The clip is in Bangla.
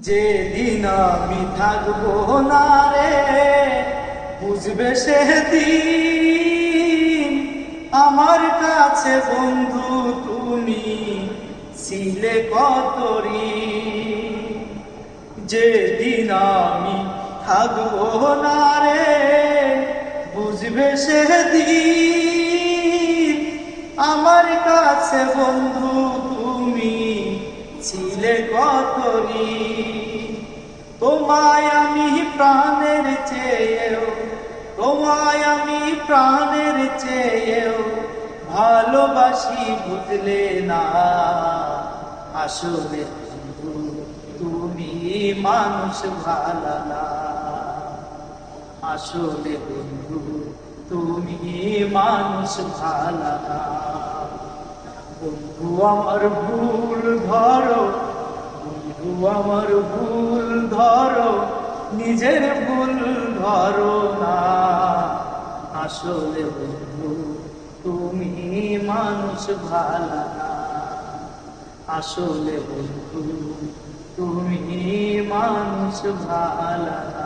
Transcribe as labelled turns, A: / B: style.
A: যেদিন আমি থাকবো না রে বুঝবে সেদিন আমার কাছে বন্ধু তুমি ছিলে কত ঋণ। যেদিন আমি থাকবো না রে বুঝবে সেদিন আমার কাছে বন্ধু তুমি ছিলে কত ঋণ। তোমায় আমি প্রাণের চেয়েও তোমায় আমি প্রাণের চেয়েও ভালোবাসি বুঝলে না। আসলে বন্ধু তুমি মানুষ ভালো না। আসলে বন্ধু তুমি মানুষ ভালো না। বন্ধু আমার ভুল ধরো, বন্ধু আমার ভুল ধরো, নিজের ভুল ধরো না। আসলে বন্ধু তুমি মানুষ ভালো না। আসলে বন্ধু তুমি মানুষ ভালো না।